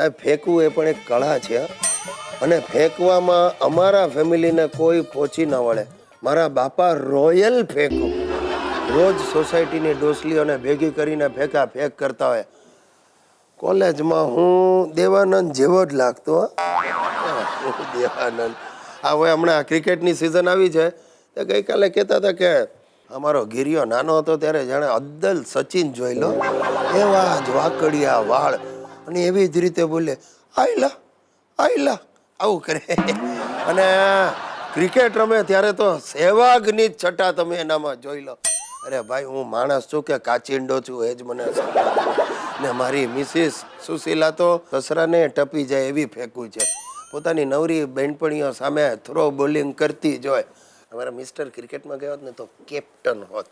સાહેબ ફેંકવું એ પણ એક કળા છે અને ફેંકવામાં અમારા ફેમિલીને કોઈ પહોંચી ન વળે. મારા બાપા રોયલ ફેંકું. રોજ સોસાયટીની ડોસલીઓને ભેગી કરીને ફેંક કરતા હોય. કોલેજમાં હું દેવાનંદ જેવો જ લાગતો. દેવાનંદ આ હવે હમણાં ક્રિકેટની સિઝન આવી છે તો ગઈકાલે કહેતા હતા કે અમારો ગિરિયો નાનો હતો ત્યારે જાણે અદ્દલ સચિન જોઈ લો, એવા જ વાકડિયા વાળ અને એવી જ રીતે બોલે આઈલા આવું કરે. અને ક્રિકેટ રમે ત્યારે તો સહેવાગની જ છટા તમે એનામાં જોઈ લો. અરે ભાઈ હું માણસ છું કે કાચિંડો છું એ જ મને ને મારી મિસિસ સુશીલા તો સસરાને ટપી જાય એવી ફેંકું છે. પોતાની નવરી બેનપણીઓ સામે થ્રો બોલિંગ કરતી જ હોય. અમારા મિસ્ટર ક્રિકેટમાં ગયા હોત ને તો કેપ્ટન હોત.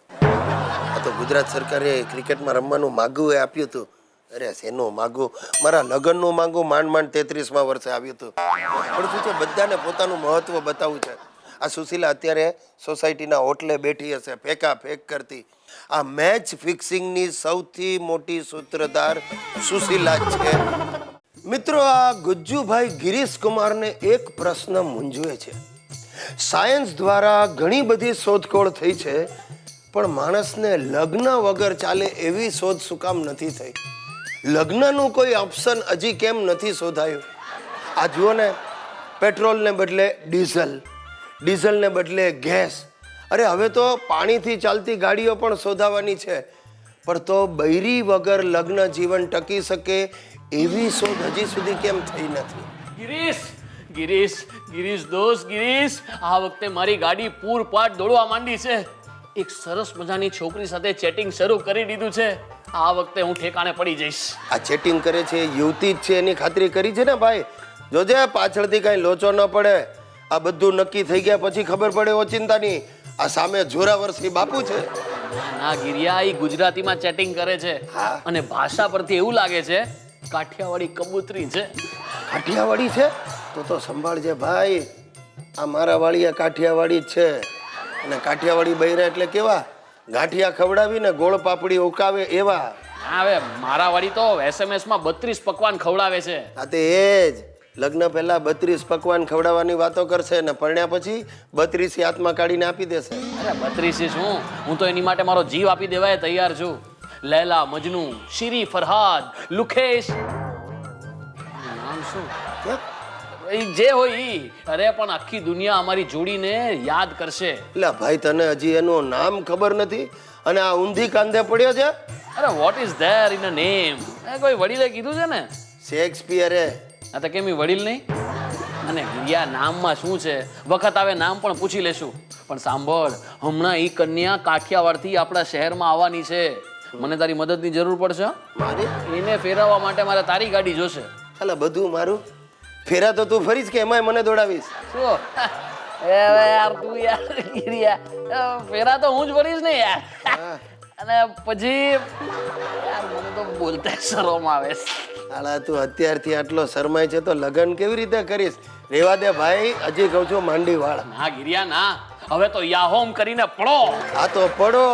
આ તો ગુજરાત સરકારે ક્રિકેટમાં રમવાનું માગું એ આપ્યું હતું. અરે શેનું માગું, મારા લગ્નનું માગું માંડ 33મા વર્ષે આવ્યું હતું. પણ શું છે, બધાને પોતાનું મહત્વ બતાવવું છે. આ સુશીલા અત્યારે સોસાયટીના હોટલે બેઠી હશે ફેંક કરતી. આ મેચ ફિક્સિંગની સૌથી મોટી સૂત્રધાર સુશીલા છે. મિત્રો, આ ગુજ્જુભાઈ ગિરીશ કુમારને એક પ્રશ્ન મૂંઝવે છે. સાયન્સ દ્વારા ઘણી બધી શોધખોળ થઈ છે, પણ માણસને લગ્ન વગર ચાલે એવી શોધ શું કામ નથી થઈ? લગ્નનું કોઈ ઓપ્શન હજી કેમ નથી શોધાયું? આ જુઓ ને, પેટ્રોલને બદલે ડીઝલને બદલે ગેસ. અરે હવે તો પાણીથી ચાલતી ગાડીઓ પણ શોધાવાની છે. પણ તો બૈરી વગર લગ્ન જીવન ટકી શકે એવી શોધ હજી સુધી કેમ થઈ નથી? ગિરીશ દોસ્ત ગિરીશ, આ વખતે મારી ગાડી પૂરપાટ દોડવા માંડી છે. એક સરસ મજાની છોકરી સાથે ચેટિંગ શરૂ કરી દીધું છે. આ વખતે હું ઠેકાણે પડી જઈશ. આ ચેટિંગ કરે છે યુવતી જ છે એની ખાતરી કરી છે ને ભાઈ? જોજે પાછળથી કઈ લોચો ન પડે. આ બધું નક્કી થઈ ગયા પછી ખબર પડે ઓચિંતાની. આ સામે જોરાવરસી બાપુ છે. ના ગિરિયા, એ ગુજરાતીમાં ચેટિંગ કરે છે અને ભાષા પરથી એવું લાગે છે કાઠિયાવાડી કબૂતરી છે. કાઠિયાવાડી છે તો સંભાળજે ભાઈ. આ મારા વાળીએ કાઠિયાવાડી જ છે. અને કાઠિયાવાડી બૈરા એટલે કેવા? ગાંઠિયા ખવડાવીને ગોળ પાપડી ઉકાવે એવા. હવે મારા વાળી તો SMS માં 32 પકવાન ખવડાવે છે. હા તે એ જ. લગ્ન પહેલા 32 પકવાન ખવડાવવાની વાતો કરશે ને પરણ્યા પછી 32 હાથમાં કાઢીને આપી દેશે. અરે 32 શું, હું તો એની માટે મારો જીવ આપી દેવાય તૈયાર છું. લૈલા, મજનુ, શીરી, ફરહાદ, લુખેશ, નામ શું જે હોય ઈ. અરે પણ આખી દુનિયા અમારી જોડીને યાદ કરશે. એટલે ભાઈ તને હજી એનું નામ ખબર નથી અને આ ઊંધી કાંધે પડ્યો છે? અરે what is there in a name? કોઈ વડીલે કીધું છે ને, શેક્સપિયરે. આ તો કેમ ઈ વડીલ નહીં? અને ગિરિયા, નામમાં શું છે? વખત આવે નામ પણ પૂછી લેશું. પણ સાંભળ, હમણાં ઈ કન્યા કાઠિયાવાડથી આપણા શહેરમાં આવવાની છે. મને તારી મદદની જરૂર પડશે. મારી? એને ફેરવવા માટે મારે તારી ગાડી જોશે. ચાલે બધું મારું. ફેરા તો તું ફરીશ કે એમાંય મને દોડાવીશ? શું યાર તું યાર ગિરિયા, ફેરા તો હું જ ભરીશ ને યાર. અને પછી યાર મને તો બોલતા શરમ આવે છે. આલા તું અત્યારથી આટલો શરમાય છે તો લગ્ન કેવી રીતે કરીશ? રેવા દે ભાઈ, હજી કહું છું માંડી વાળ. ના ગિરિયા ના, હવે તો યાહોમ કરીને પડો. આ તો પડો.